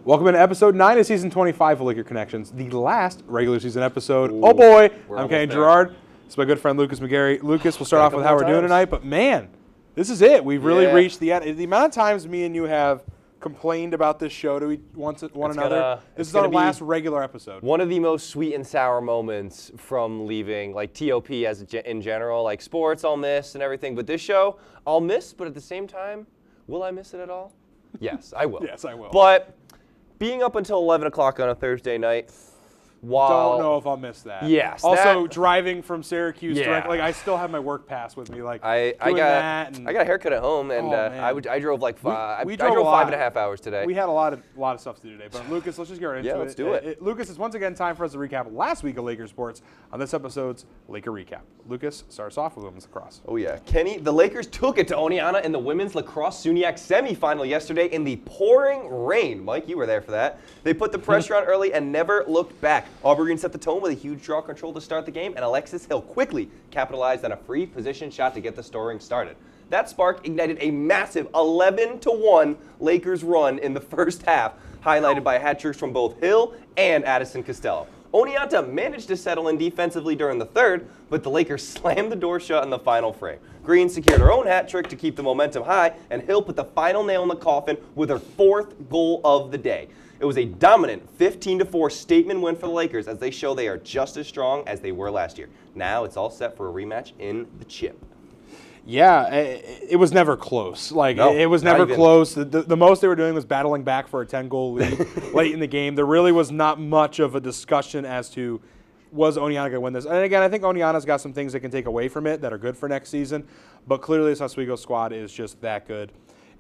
Welcome to episode 9 of season 25 of Laker Connections, the last regular season episode. Oh boy, I'm Kenny Gerard. It's my good friend Lucas McGarry. Lucas, we'll start off with how we're doing tonight, but man, this is it. We've really reached the end. The amount of times me and you have complained about this show to one another. This is our last regular episode. One of the most sweet and sour moments from leaving, like TOP in general, like sports I'll miss and everything, but this show I'll miss, but at the same time, will I miss it at all? Yes, I will. Yes, I will. But being up until 11 o'clock on a Thursday night, don't know if I'll miss that. Yes. Also, driving from Syracuse direct, like I still have my work pass with me. Like I got a haircut at home, and I drove like I drove 5.5 hours today. We had a lot of stuff to do today. But Lucas, let's just get right into it. Yeah, let's do it. Lucas, it's once again time for us to recap last week of Laker sports on this episode's Laker recap. Lucas, start us off with women's lacrosse. Oh yeah, Kenny, the Lakers took it to Oneonta in the women's lacrosse SUNYAC semifinal yesterday in the pouring rain. Mike, you were there for that. They put the pressure on early and never looked back. Aubrey Green set the tone with a huge draw control to start the game, and Alexis Hill quickly capitalized on a free position shot to get the scoring started. That spark ignited a massive 11-1 Lakers run in the first half, highlighted by hat tricks from both Hill and Addison Costello. Oneonta managed to settle in defensively during the third, but the Lakers slammed the door shut in the final frame. Green secured her own hat trick to keep the momentum high, and Hill put the final nail in the coffin with her fourth goal of the day. It was a dominant 15-4 statement win for the Lakers as they show they are just as strong as they were last year. Now it's all set for a rematch in the chip. Yeah, it was never close. It was never close. The most they were doing was battling back for a 10-goal lead late in the game. There really was not much of a discussion as to was Oneonta going to win this. And again, I think Oneonta's got some things they can take away from it that are good for next season. But clearly this Oswego squad is just that good.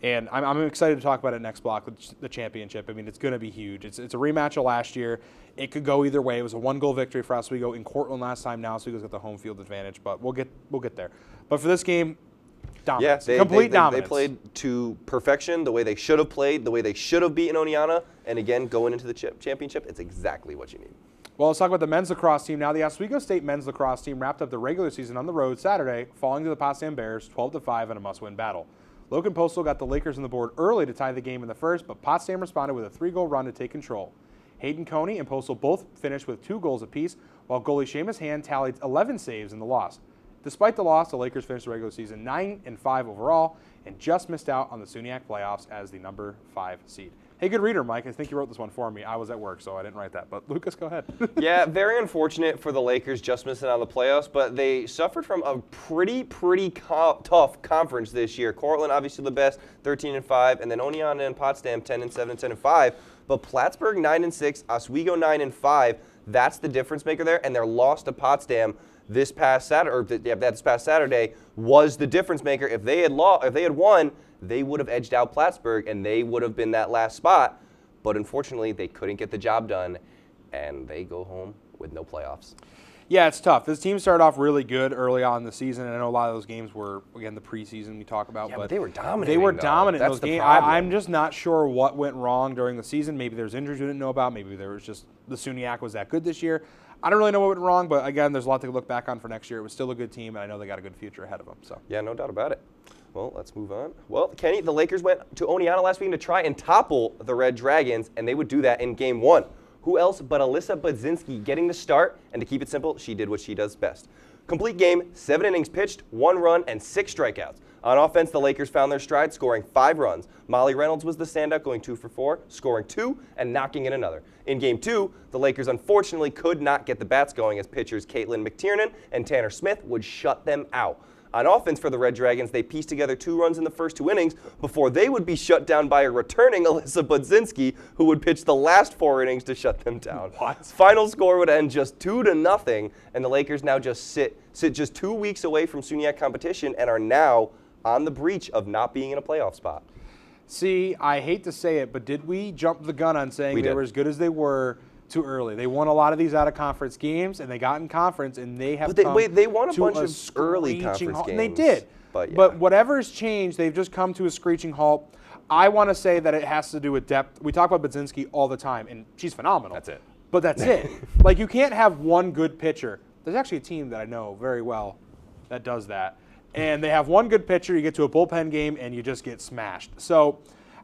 And I'm excited to talk about it next block, the championship. I mean, it's going to be huge. It's a rematch of last year. It could go either way. It was a one-goal victory for Oswego in Cortland last time. Now Oswego's got the home field advantage, but we'll get there. But for this game, dominance. Complete dominance. They played to perfection, the way they should have played, the way they should have beaten Oneonta. And again, going into the championship, it's exactly what you need. Well, let's talk about the men's lacrosse team now. The Oswego State men's lacrosse team wrapped up the regular season on the road Saturday, falling to the Potsdam Bears 12-5 in a must-win battle. Logan Postal got the Lakers on the board early to tie the game in the first, but Potsdam responded with a 3-goal run to take control. Hayden Coney and Postal both finished with 2 goals apiece, while goalie Seamus Hand tallied 11 saves in the loss. Despite the loss, the Lakers finished the regular season 9-5 overall and just missed out on the SUNYAC playoffs as the number 5 seed. Hey, good reader, Mike. I think you wrote this one for me. I was at work, so I didn't write that. But Lucas, go ahead. Yeah, very unfortunate for the Lakers just missing out on the playoffs, but they suffered from a pretty tough conference this year. Cortland, obviously the best, 13-5, and then Oneonta and Potsdam, 10-7 and 10-5. But Plattsburgh, 9-6, Oswego, 9-5. That's the difference maker there, and their loss to Potsdam this past Saturday was the difference maker. If they had won, they would have edged out Plattsburgh, and they would have been that last spot. But unfortunately, they couldn't get the job done, and they go home with no playoffs. Yeah, it's tough. This team started off really good early on in the season, and I know a lot of those games were, again, the preseason we talk about. Yeah, but they were dominating. They were dominant in those games. Problem. I'm just not sure what went wrong during the season. Maybe there's injuries we didn't know about. Maybe there was just the SUNYAC was that good this year. I don't really know what went wrong, but again, there's a lot to look back on for next year. It was still a good team, and I know they got a good future ahead of them. So yeah, no doubt about it. Well, let's move on. Well, Kenny, the Lakers went to Oneonta last week to try and topple the Red Dragons, and they would do that in Game 1. Who else but Alyssa Budzinski getting the start? And to keep it simple, she did what she does best. Complete game, 7 innings pitched, 1 run, and 6 strikeouts. On offense, the Lakers found their stride, scoring 5 runs. Molly Reynolds was the standout, going 2 for 4, scoring 2 and knocking in another. In Game 2, the Lakers unfortunately could not get the bats going as pitchers Caitlin McTiernan and Tanner Smith would shut them out. On offense for the Red Dragons, they pieced together 2 runs in the first 2 innings before they would be shut down by a returning Alyssa Budzinski, who would pitch the last 4 innings to shut them down. What? Final score would end just 2-0, and the Lakers now just sit just 2 weeks away from SUNYAC competition and are now on the breach of not being in a playoff spot. See, I hate to say it, but did we jump the gun on saying they were as good as they were too early? They won a lot of these out-of-conference games, and they got in conference, and they have they won a bunch of early conference games. And they did. But, yeah. But whatever's changed, they've just come to a screeching halt. I want to say that it has to do with depth. We talk about Budzinski all the time, and she's phenomenal. That's it. But that's it. Like, you can't have one good pitcher. There's actually a team that I know very well that does that. And they have one good pitcher, you get to a bullpen game, and you just get smashed. So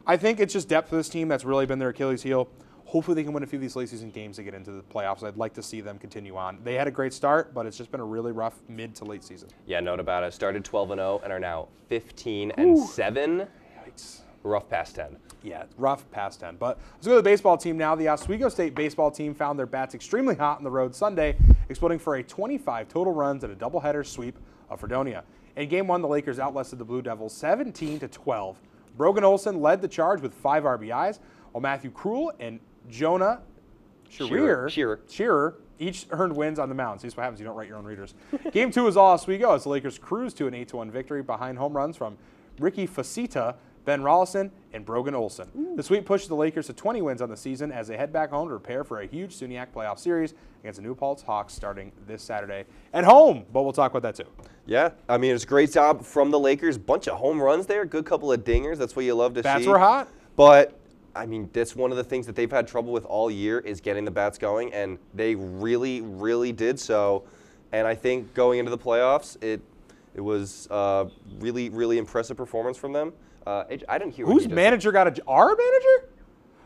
I think it's just depth for this team that's really been their Achilles heel. Hopefully they can win a few of these late season games to get into the playoffs. I'd like to see them continue on. They had a great start, but it's just been a really rough mid to late season. Yeah, no doubt about it. Started 12-0 and are now 15-7. Yikes. Rough past 10. Yeah, rough past 10. But let's go to the baseball team now. The Oswego State baseball team found their bats extremely hot on the road Sunday, exploding for a 25 total runs and a doubleheader sweep of Fredonia. In Game 1, the Lakers outlasted the Blue Devils 17-12. Brogan Olson led the charge with 5 RBIs, while Matthew Krul and Jonah Shearer each earned wins on the mound. See what happens, you don't write your own readers. Game 2 is all Oswego as the Lakers cruised to an 8-1 victory behind home runs from Ricky Facita, Ben Rollison, and Brogan Olson. The sweep pushed the Lakers to 20 wins on the season as they head back home to prepare for a huge SUNYAC playoff series against the New Paltz Hawks starting this Saturday at home. But we'll talk about that too. Yeah, I mean, it's a great job from the Lakers. Bunch of home runs there, good couple of dingers. That's what you love to see. Bats were hot. But, I mean, that's one of the things that they've had trouble with all year is getting the bats going, and they really, really did so. And I think going into the playoffs, it was really, really impressive performance from them. I didn't hear whose manager got our manager?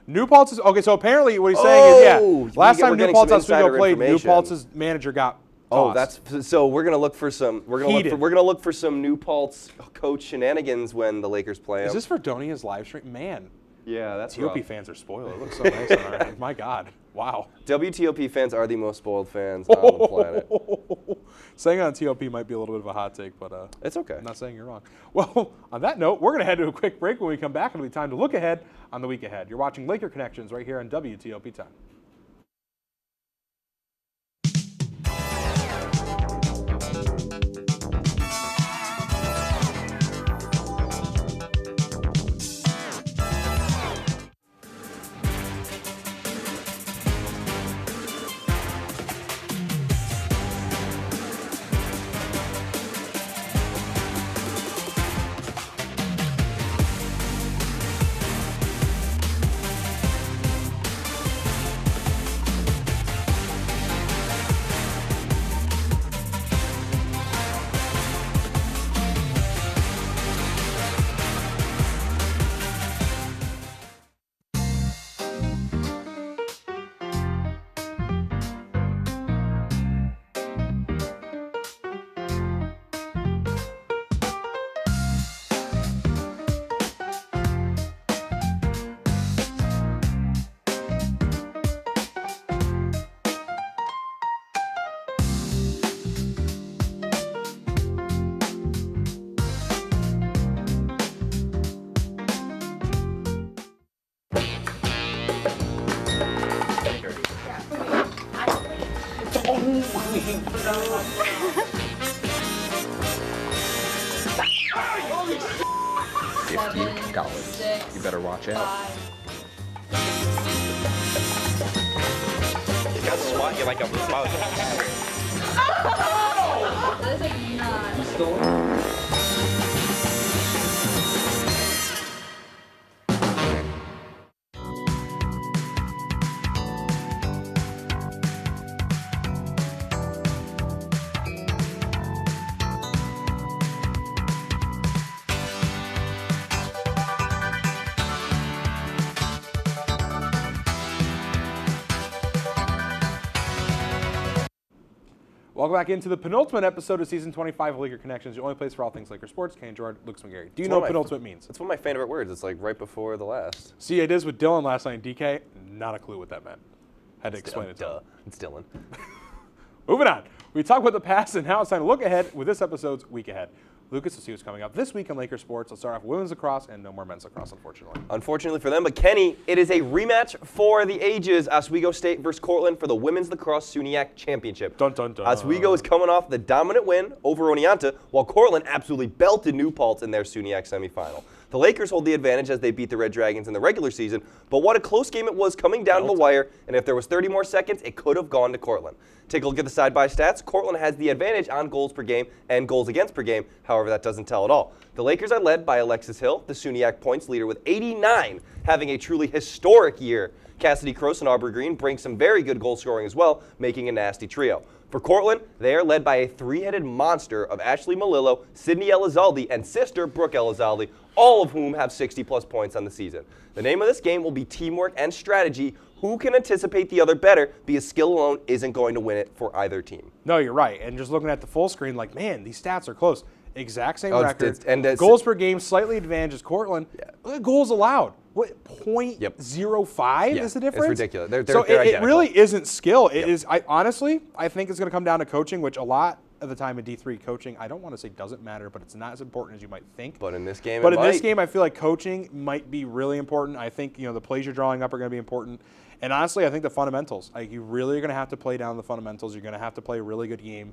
New Paltz is okay. So apparently, what he's saying is, last time New Paltz Oswego played, New Paltz's manager got tossed. That's so. We're gonna look for some. We're gonna look for some New Paltz coach shenanigans when the Lakers play. Is this Fredonia's live stream? Man, yeah, that's TOP rough. fans are spoiled. It looks so nice on our end. My God, wow. WTOP fans are the most spoiled fans on the planet. Saying on TOP might be a little bit of a hot take, but it's okay. I'm not saying you're wrong. Well, on that note, we're going to head to a quick break. When we come back, it'll be time to look ahead on the week ahead. You're watching Laker Connections right here on WTOP 10. $50. You better watch out. You got swat you like a bug. That is like not. Welcome back into the penultimate episode of Season 25 of Laker Connections, the only place for all things Laker sports. Kane Jordan, Lucas McGarry. Do you know what penultimate means? It's one of my favorite words. It's like right before the last. See, I did this with Dylan last night in DK. Not a clue what that meant. Had to explain it to him. It's Dylan. Moving on. We talk about the past, and now it's time to look ahead with this episode's Week Ahead. Lucas, let's see what's coming up this week in Laker sports. Let's start off with women's lacrosse and no more men's lacrosse, unfortunately. Unfortunately for them, but Kenny, it is a rematch for the ages. Oswego State versus Cortland for the Women's Lacrosse SUNYAC Championship. Dun, dun, dun. Oswego is coming off the dominant win over Oneonta, while Cortland absolutely belted New Paltz in their SUNYAC semifinal. The Lakers hold the advantage as they beat the Red Dragons in the regular season, but what a close game it was coming down to the wire, and if there was 30 more seconds, it could have gone to Cortland. Take a look at the side-by stats. Cortland has the advantage on goals per game and goals against per game. However, that doesn't tell at all. The Lakers are led by Alexis Hill, the SUNYAC points leader with 89, having a truly historic year. Cassidy Cross and Aubrey Green bring some very good goal scoring as well, making a nasty trio. For Cortland, they are led by a three-headed monster of Ashley Malillo, Sydney Elizalde, and sister Brooke Elizalde, all of whom have 60-plus points on the season. The name of this game will be teamwork and strategy. Who can anticipate the other better, because skill alone isn't going to win it for either team. No, you're right. And just looking at the full screen, like, man, these stats are close. Exact same record. And goals per game, slightly advantages Cortland. Yeah. Goals allowed. What, 0.05 is the difference? It's ridiculous. They're so it really isn't skill. It is. Honestly, I think it's going to come down to coaching, which a lot of the time in D3 coaching, I don't want to say doesn't matter, but it's not as important as you might think. But in this game, this game, I feel like coaching might be really important. I think the plays you're drawing up are going to be important. And honestly, I think the fundamentals. Like, you really are going to have to play down the fundamentals. You're going to have to play a really good game.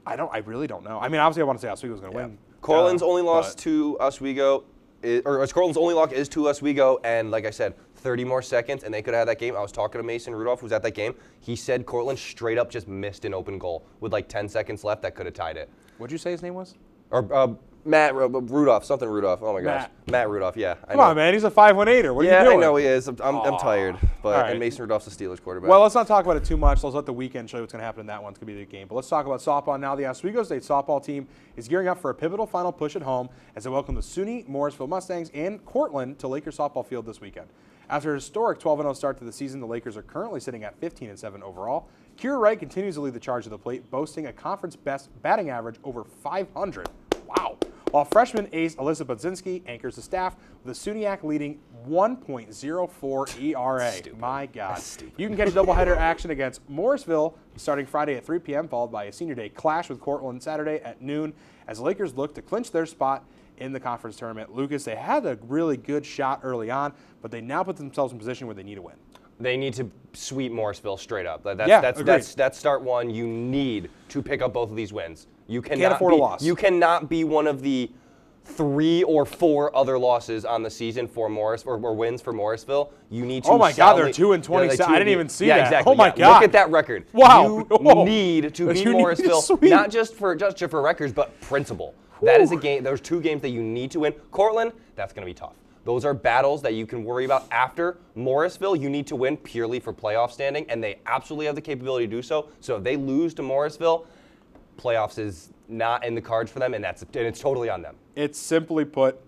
I really don't know. I mean, obviously, I want to say Oswego's going to win. Cortland's only loss to Oswego, Cortland's only loss is to Oswego, and like I said, 30 more seconds, and they could have had that game. I was talking to Mason Rudolph, who's at that game. He said Cortland straight up just missed an open goal with like 10 seconds left that could have tied it. What'd you say his name was? Or Matt Rudolph, something Rudolph. Oh my gosh, Matt Rudolph. Yeah. Come on, man, he's a 5-1-8er. What are you doing? I know he is. I'm tired, but and Mason Rudolph's a Steelers quarterback. Well, let's not talk about it too much. Let's let the weekend show you what's going to happen in that one. It's going to be the game. But let's talk about softball now. The Oswego State softball team is gearing up for a pivotal final push at home as they welcome the SUNY Morrisville Mustangs and Cortland to Lakers softball field this weekend. After a historic 12-0 start to the season, the Lakers are currently sitting at 15-7 overall. Kira Wright continues to lead the charge of the plate, boasting a conference-best batting average over 500. Wow. While freshman ace Alyssa Budzinski anchors the staff with a SUNYAC leading 1.04 ERA. My God. You can catch doubleheader action against Morrisville starting Friday at 3 p.m., followed by a senior day clash with Cortland Saturday at noon as the Lakers look to clinch their spot in the conference tournament. Lucas, they had a really good shot early on, but they now put themselves in a position where they need to win. They need to sweep Morrisville straight up. That's start one. You need to pick up both of these wins. You can't afford a loss. You cannot be one of the 3 or 4 other losses on the season for or wins for Morrisville. You need to. Oh my God, they're 2-27. I didn't even see that. Exactly. Oh my God. Look at that record. Wow. You need to beat Morrisville, not just for records, but principle. That is a game. Those 2 games that you need to win. Cortland, that's going to be tough. Those are battles that you can worry about after. Morrisville, you need to win purely for playoff standing, and they absolutely have the capability to do so. So if they lose to Morrisville, playoffs is not in the cards for them, and it's totally on them. It's simply put,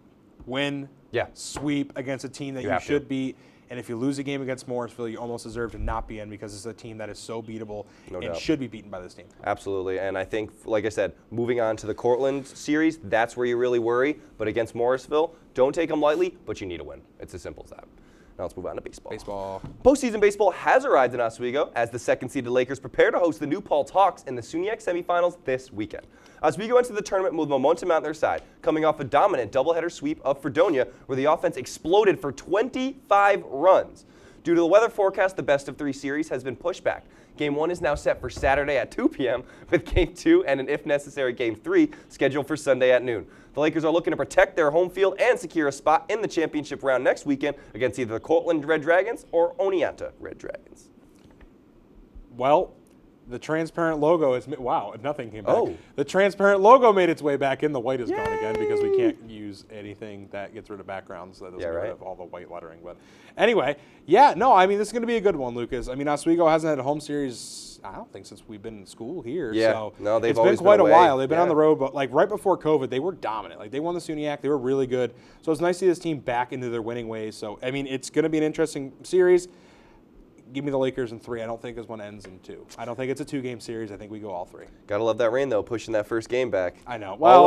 win, sweep against a team that you should beat. And if you lose a game against Morrisville, you almost deserve to not be in because it's a team that is so beatable and should be beaten by this team. Absolutely. And I think, like I said, moving on to the Cortland series, that's where you really worry. But against Morrisville, don't take them lightly, but you need a win. It's as simple as that. Now let's move on to baseball. Postseason baseball has arrived in Oswego as the second-seeded Lakers prepare to host the New Paltz Hawks in the SUNYAC semifinals this weekend. Oswego entered the tournament with momentum on their side, coming off a dominant doubleheader sweep of Fredonia, where the offense exploded for 25 runs. Due to the weather forecast, the best-of-3 series has been pushed back. Game 1 is now set for Saturday at 2 p.m., with Game 2 and an if-necessary Game 3 scheduled for Sunday at noon. The Lakers are looking to protect their home field and secure a spot in the championship round next weekend against either the Cortland Red Dragons or Oneonta Red Dragons. Well, the transparent logo is – wow, nothing came back. Oh. The transparent logo made its way back in. The white is gone again because we can't use anything that gets rid of backgrounds. So that doesn't get rid of all the white lettering. But anyway, I mean, this is going to be a good one, Lucas. I mean, Oswego hasn't had a home series, I don't think, since we've been in school here. Yeah, so no, they've it's always been quite been a while. They've been on the road, but like right before COVID, they were dominant. Like they won the SUNYAC. They were really good. So it's nice to see this team back into their winning ways. So, I mean, it's going to be an interesting series. Give me the Lakers in 3. I don't think this one ends in 2. I don't think it's a 2-game series. I think we go all 3. Gotta love that rain, though, pushing that first game back. I know. Well,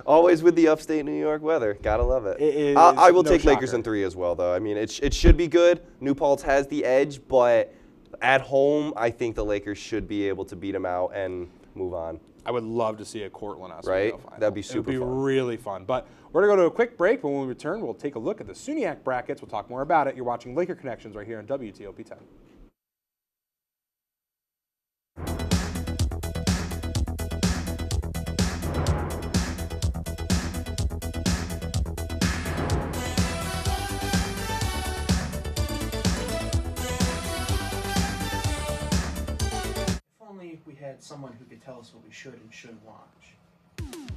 always with the upstate New York weather. Gotta love it. I will take Lakers in 3 as well, though. I mean, it should be good. New Paltz has the edge, but at home, I think the Lakers should be able to beat them out and move on. I would love to see a Cortland Oswego final. Right? That'd be super fun. It would be really fun. But we're going to go to a quick break. But when we return, we'll take a look at the SUNYAC brackets. We'll talk more about it. You're watching Laker Connections right here on WTOP 10. We had someone who could tell us what we should and shouldn't watch.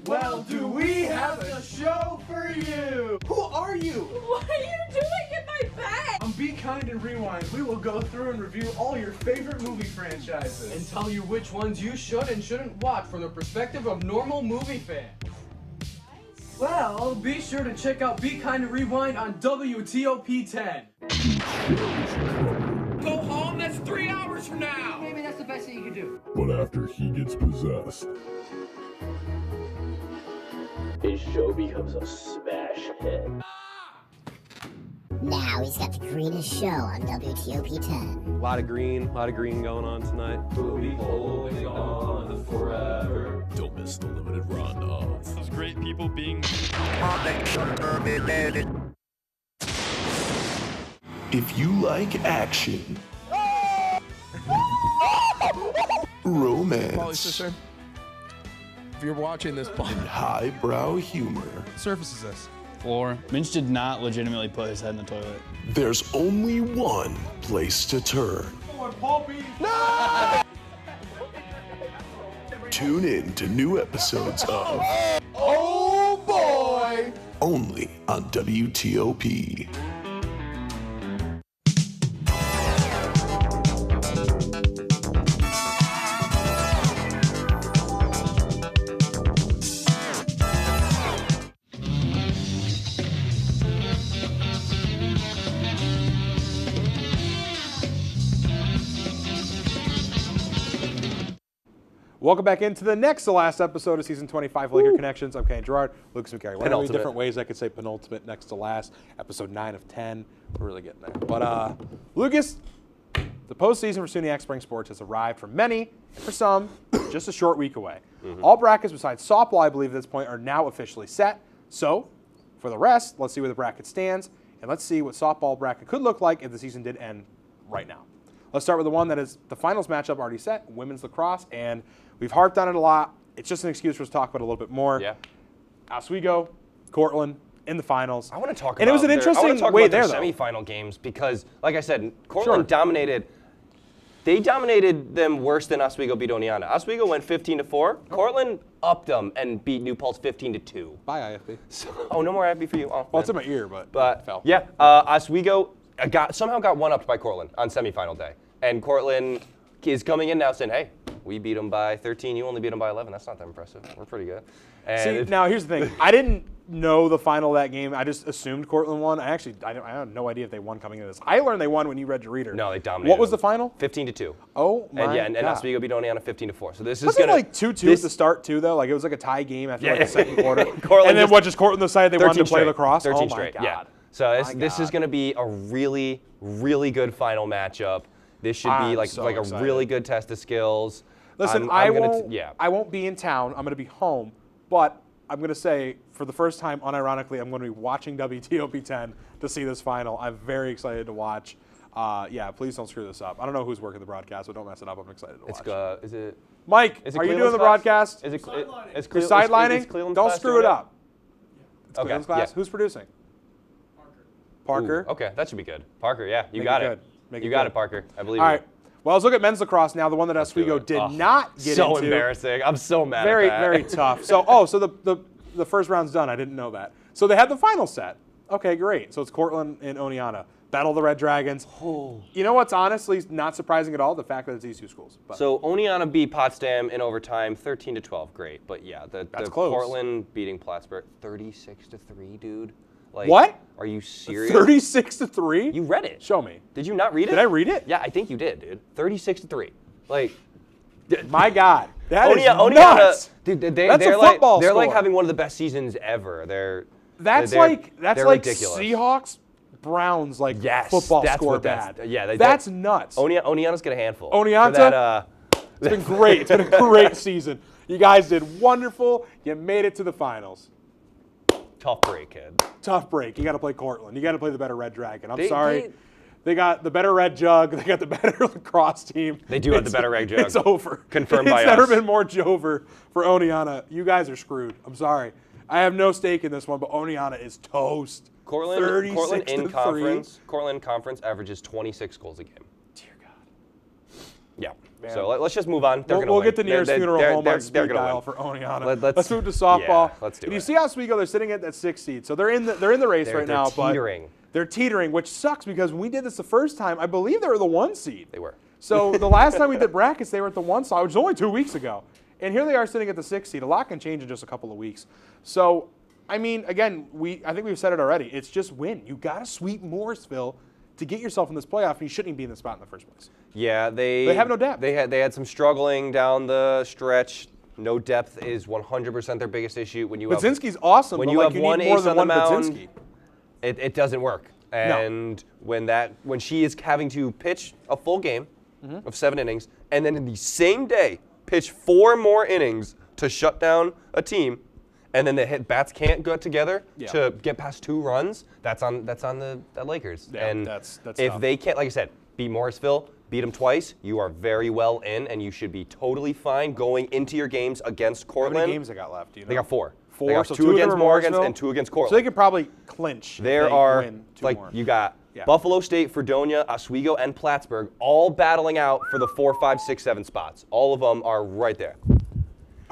Well, do we have a show for you? Who are you? What are you doing in my bed? I'm BK Kind and Rewind, we will go through and review all your favorite movie franchises. And tell you which ones you should and shouldn't watch from the perspective of normal movie fans. Well, be sure to check out Be Kind and Rewind on WTOP 10. Go home, that's 3 hours from now! Maybe that's the best thing you can do. But after he gets possessed, his show becomes a smash hit. Now he's got the greenest show on WTOP 10. A lot of green going on tonight. We'll be holding on forever. don't miss the limited run of those great people being. If you like action, romance, if you're watching this, and highbrow humor, surface is this? Floor. Minch did not legitimately put his head in the toilet. there's only one place to turn. No! Tune in to new episodes of Oh boy! only on WTOP. Welcome back into the next to last episode of Season 25 Laker Connections. I'm Kane Gerard, Lucas McCary. One of the different ways I could say penultimate, next to last, episode 9 of 10. We're really getting there. But, Lucas, the postseason for SUNYAC Spring Sports has arrived for many, and for some, just a short week away. All brackets besides softball, I believe at this point, are now officially set. So, for the rest, let's see where the bracket stands, and let's see what softball bracket could look like if the season did end right now. Let's start with the one that is the finals matchup already set, women's lacrosse, and we've harped on it a lot. It's just an excuse for us to talk about it a little bit more. Yeah. Oswego, Cortland in the finals. I want to talk about and it was an interesting way there, though. Semifinal games because, like I said, Cortland dominated. They dominated them worse than Oswego beat Oneonta. Oswego went 15-4. Cortland upped them and beat New Paltz 15-2. Bye, IFB. So, no more IFB for you. Oh, well, it's in my ear, but it fell. Yeah, Oswego somehow got one-upped by Cortland on semifinal day. And Cortland is coming in now saying, hey, we beat them by 13. You only beat them by 11. That's not that impressive. We're pretty good. And now here's the thing. I didn't know the final of that game. I just assumed Cortland won. I had no idea if they won coming into this. I learned they won when you read your reader. No, they dominated. What was the final? 15-2. Oh, my and God. Oswego beat Oneonta 15-4. So this is Wasn't going it like 2-2 at the start, too, though? Like, it was like a tie game after the second quarter. And then just Cortland decided they wanted to play lacrosse? 13 oh, my straight. God. Yeah. So this is going to be a really, really good final matchup. This should be like a really good test of skills. Listen, I won't be in town. I'm going to be home. But I'm going to say, for the first time, unironically, I'm going to be watching WTOP 10 to see this final. I'm very excited to watch. Please don't screw this up. I don't know who's working the broadcast, but don't mess it up. I'm excited to watch. Is it Mike, are you doing the broadcast? Is it sidelining? Don't screw it up. It's okay. Cleveland's class. Who's producing? Parker. Ooh, okay, that should be good. Parker, yeah, you got it. You got it, Parker. I believe you. All right. Well, let's look at men's lacrosse now. The one that Oswego did not get into. So embarrassing. I'm so mad at that. Very tough. So, the first round's done. I didn't know that. So they had the final set. Okay, great. So it's Cortland and Oneonta. Battle of the Red Dragons. Oh. You know what's honestly not surprising at all? The fact that it's these two schools. But. So Oneonta beat Potsdam in overtime, 13-12. Great. But yeah, the close. Portland beating Plattsburgh, 36-3, dude. Like, what? Are you serious? 36-3? You read it. Show me. Did you not read it? Did I read it? Yeah, I think you did, dude. 36-3. Like, my God, that is Oneonta, nuts. Dude, that's a football They're score. like having one of the best seasons ever. That's like ridiculous. Seahawks, Browns, football score bad. That's nuts. Oneonta's got a handful. Oneonta, it's been great. It's been a great season. You guys did wonderful. You made it to the finals. Tough break, kid. Tough break. You got to play Cortland. You got to play the better Red Dragon. I'm sorry. They got the better Red Jug. They got the better lacrosse team. They do have the better Red Jug. It's over. Confirmed by us. It's never been more Jover for Oneonta. You guys are screwed. I'm sorry. I have no stake in this one, but Oneonta is toast. Cortland in conference averages 26 goals a game. Dear God. Yeah. Man. So let's just move on. We'll get the nearest funeral home on speed dial for Oneonta. Let's move to softball. Yeah, let's do it. You see Oswego, they're sitting at that 6th seed, so they're in the race right now. Teetering. They're teetering, which sucks because when we did this the first time, I believe they were the 1 seed. They were. So the last time we did brackets, they were at the 1 side, which was only 2 weeks ago. And here they are sitting at the 6 seed. A lot can change in just a couple of weeks. So, I mean, again, I think we've said it already. It's just win. You got to sweep Morrisville to get yourself in this playoff, and you shouldn't even be in this spot in the first place. Yeah, they have no depth. They had some struggling down the stretch. No depth is 100% their biggest issue. When you Budzinski's awesome, when but you like have you one need more ace than on the one mound, Budzinski. It doesn't work. And when she is having to pitch a full game of 7 innings, and then in the same day pitch 4 more innings to shut down a team, and then the bats can't get together to get past 2 runs, that's on the Lakers. Yeah, and that's if tough. they can't, like I said, beat Morrisville, beat them twice, you are very well in, and you should be totally fine going into your games against Cortland. How many games they got left? Do you know? They got 4. 4, They got so 2 against of them are Morgan's Morrisville. and 2 against Cortland. So they could probably clinch. There if they are, win 2 like, more. you got Buffalo State, Fredonia, Oswego, and Plattsburgh all battling out for the 4, 5, 6, 7 spots. All of them are right there. All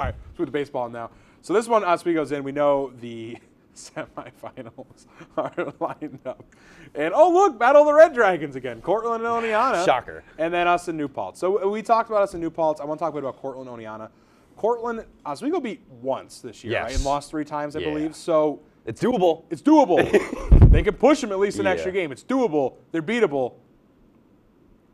right, let's move to baseball now. So this one, Oswego's in. We know the semifinals are lined up. And, oh, look, Battle of the Red Dragons again. Cortland and Oneonta. Shocker. And then us and New Paltz. So we talked about us and New Paltz. I want to talk a bit about Cortland and Oneonta. Cortland, Oswego beat once this year, right? And lost 3 times, I believe. So it's doable. It's doable. They can push them at least an extra game. It's doable. They're beatable.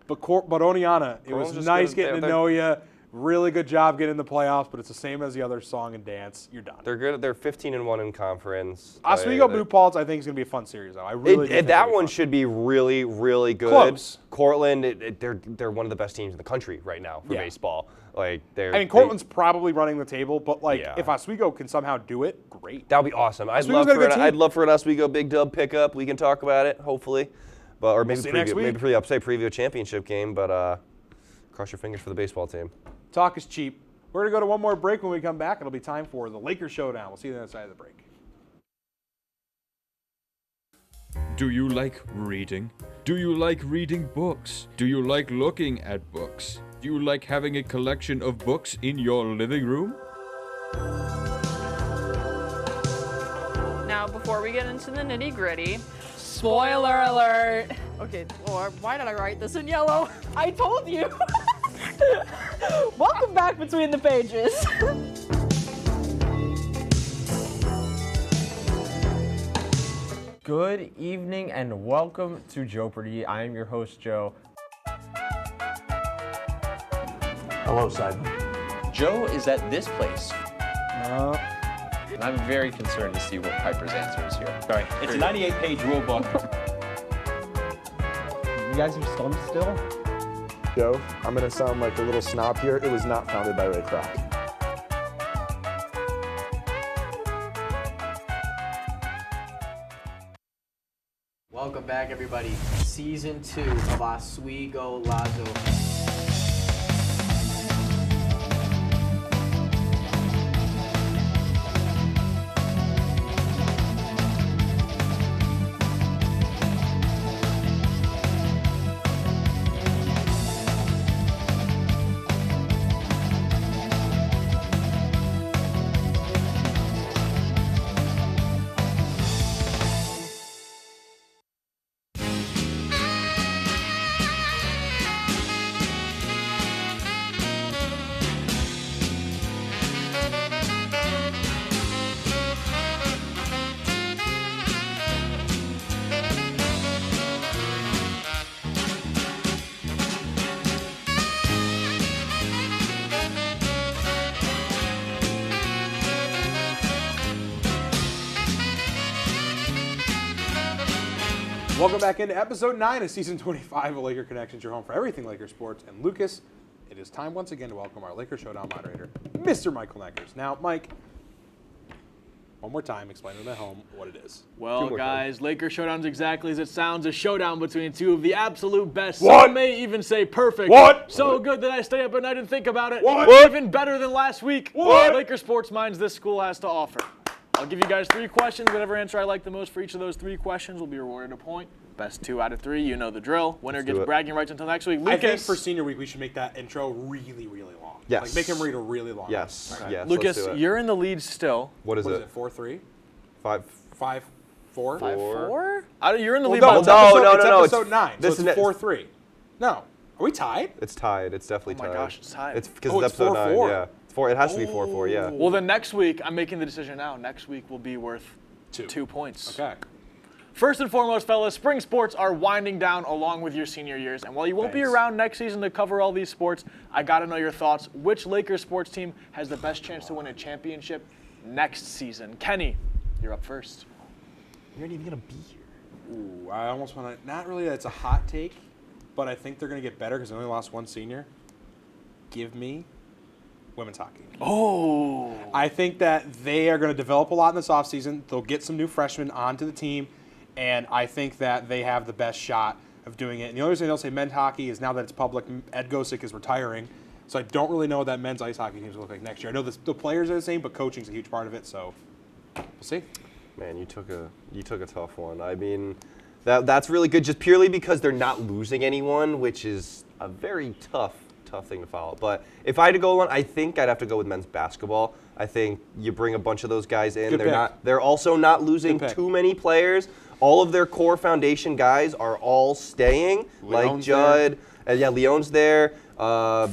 But Oneonta, it was nice getting to know you. Really good job getting in the playoffs, but it's the same as the other song and dance. You're done. They're good. They're 15-1 in conference. Oswego Blue Paltz, I think, is going to be a fun series, though. I really think that one should be really, really good. Close. Cortland, they're one of the best teams in the country right now for baseball. Like Cortland's probably running the table, but if Oswego can somehow do it, great. That would be awesome. I'd love for an Oswego Big Dub pickup. We can talk about it, hopefully, or maybe preview a championship game. But cross your fingers for the baseball team. Talk is cheap. We're going to go to one more break. When we come back, it'll be time for the Lakers Showdown. We'll see you on the other side of the break. Do you like reading? Do you like reading books? Do you like looking at books? Do you like having a collection of books in your living room? Now, before we get into the nitty-gritty, spoiler alert! Okay, Lord, why did I write this in yellow? I told you! Welcome back Between the Pages. Good evening and welcome to Jeopardy. I am your host, Joe. Hello, Simon. Joe is at this place. And I'm very concerned to see what Piper's answer is here. Sorry, it's a 98-page rule book. You guys are stumped still? Joe, I'm going to sound like a little snob here. It was not founded by Ray Kroc. Welcome back, everybody. Season 2 of Oswego Lazo. Welcome back into episode 9 of season 25 of Laker Connections, your home for everything Laker sports. And Lucas, it is time once again to welcome our Laker Showdown moderator, Mr. Michael Neckers. Now, Mike, one more time, explain to them at home what it is. Well, guys, Laker Showdown's exactly as it sounds, a showdown between 2 of the absolute best. What? Some may even say perfect. What? So good that I stay up at night and think about it. What? Even better than last week. What? Laker sports minds this school has to offer. I'll give you guys 3 questions. Whatever answer I like the most for each of those 3 questions will be rewarded a point. Best 2 out of 3, you know the drill. Winner gets bragging rights until next week. Lucas. I think for senior week, we should make that intro really, really long. Yes. Like, make him read a really long Yes. one. Yes. Lucas, let's do it. you're in the lead still. What is it? 4-3? 5. 5. 4? 5-4? You're in the lead. No, by it's no. episode 9. So it's 4-3. No. Are we tied? It's tied. It's definitely tied. Oh my gosh, it's tied. It's because it's episode 9. Yeah. It's 4. It has to be 4-4. Yeah. Well, then next week, I'm making the decision now. Next week will be worth 2 points. Okay. First and foremost, fellas, spring sports are winding down along with your senior years. And while you won't be around next season to cover all these sports, I got to know your thoughts. Which Lakers sports team has the best chance to win a championship next season? Kenny, you're up first. You're not even going to be here. Ooh, I almost want to, not really that it's a hot take, but I think they're going to get better because they only lost one senior. Give me women's hockey. Oh. I think that they are going to develop a lot in this offseason. They'll get some new freshmen onto the team, and I think that they have the best shot of doing it. And the only reason I don't say men's hockey is now that it's public, Ed Gosick is retiring, so I don't really know what that men's ice hockey team is going to look like next year. I know the players are the same, but coaching's a huge part of it, so we'll see. Man, you took a tough one. I mean, that's really good just purely because they're not losing anyone, which is a very tough thing to follow. But if I had to go one, I think I'd have to go with men's basketball. I think you bring a bunch of those guys in. They're also not losing too many players. All of their core foundation guys are all staying, like Judd. Yeah, Leon's there. I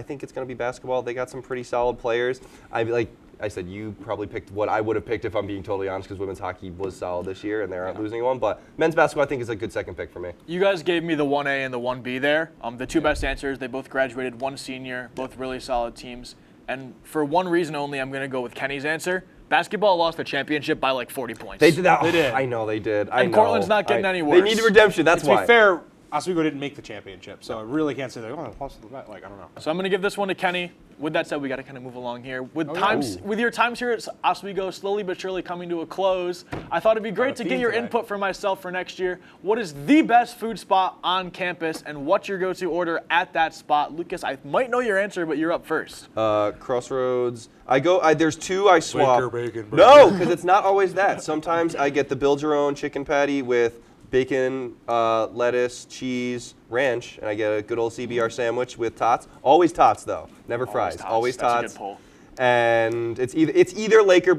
think it's going to be basketball. They got some pretty solid players. Like I said, you probably picked what I would have picked if I'm being totally honest, because women's hockey was solid this year and they aren't losing one. But men's basketball, I think, is a good second pick for me. You guys gave me the 1A and the 1B there. The two best answers, they both graduated, one senior, both really solid teams. And for one reason only, I'm going to go with Kenny's answer. Basketball lost the championship by like 40 points. They did that. They did. I know they did. And Cortland's not getting any worse. They need redemption. That's why. To be fair, Oswego didn't make the championship, so I really can't say that. Oh, I don't know. So I'm going to give this one to Kenny. With that said, we got to kind of move along here. With your times here at Oswego slowly but surely coming to a close, I thought it'd be great to get your input for myself for next year. What is the best food spot on campus, and what's your go-to order at that spot? Lucas, I might know your answer, but you're up first. Crossroads. There's 2 I swap. Bacon, no, because it's not always that. Sometimes I get the build your own chicken patty with bacon, lettuce, cheese, ranch, and I get a good old CBR sandwich with tots. Always tots though, never fries. Always tots. That's a good pull. And it's either Laker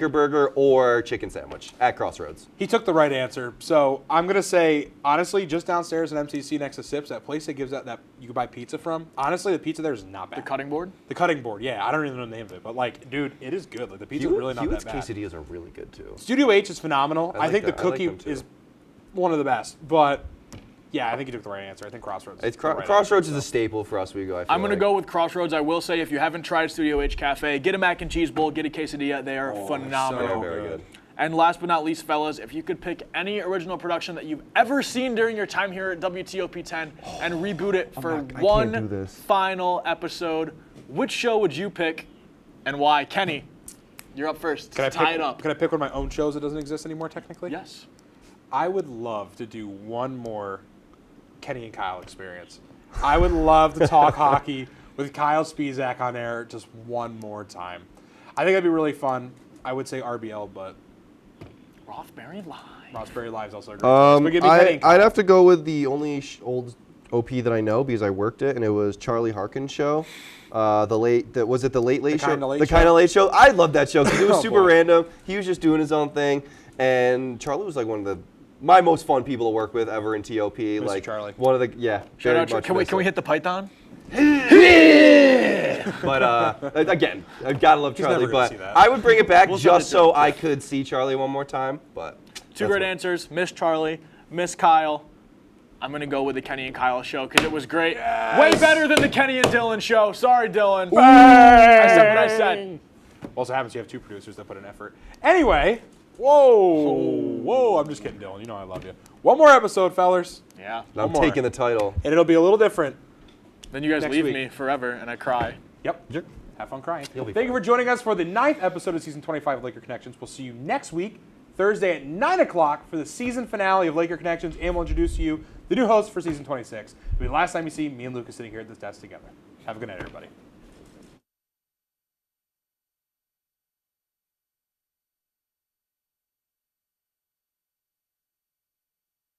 Burger or chicken sandwich at Crossroads. He took the right answer. So I'm gonna say, honestly, just downstairs at MCC next to Sips, that place that gives out that you can buy pizza from. Honestly, the pizza there is not bad. The cutting board? The cutting board, yeah. I don't even know the name of it, but like, dude, it is good. Like the pizza is really not that bad. Quesadillas are really good too. Studio H is phenomenal. I think the cookie is one of the best, but yeah, I think you took the right answer. I think Crossroads. Crossroads is a staple for Oswego. I'm going to go with Crossroads. I will say, if you haven't tried Studio H Cafe, get a mac and cheese bowl, get a quesadilla. They are phenomenal. So very good. And last but not least, fellas, if you could pick any original production that you've ever seen during your time here at WTOP 10 and reboot it for one final episode, which show would you pick and why? Kenny, you're up first. Tie it up. Can I pick one of my own shows that doesn't exist anymore, technically? Yes. I would love to do one more Kenny and Kyle experience. I would love to talk hockey with Kyle Spizak on air just one more time. I think that'd be really fun. I would say RBL, but Rothbury Live. Rothbury Live is also a great choice. I'd have to go with the only old OP that I know because I worked it, and it was Charlie Harkin's show. Was it the Late Late Show? The Kind of Late Show. I loved that show because it was super random. He was just doing his own thing, and Charlie was like one of my most fun people to work with ever in TOP. Mr. Like Charlie. One of the Shout out. Can we hit the python? But again, I gotta love Charlie. But I would bring it back just so I could see Charlie one more time. But two great answers, Miss Charlie, Miss Kyle. I'm gonna go with the Kenny and Kyle show because it was great. Yes. Way better than the Kenny and Dylan show. Sorry, Dylan. I said what I said. Also happens you have 2 producers that put in effort. Anyway. Whoa, I'm just kidding, Dylan. You know I love you. One more episode, fellers. Yeah. I'm taking the title. And it'll be a little different. Then you guys leave me forever, and I cry. Yep. Have fun crying. Thank you for joining us for the 9th episode of Season 25 of Laker Connections. We'll see you next week, Thursday at 9 o'clock for the season finale of Laker Connections, and we'll introduce to you the new host for Season 26. It'll be the last time you see me and Lucas sitting here at this desk together. Have a good night, everybody.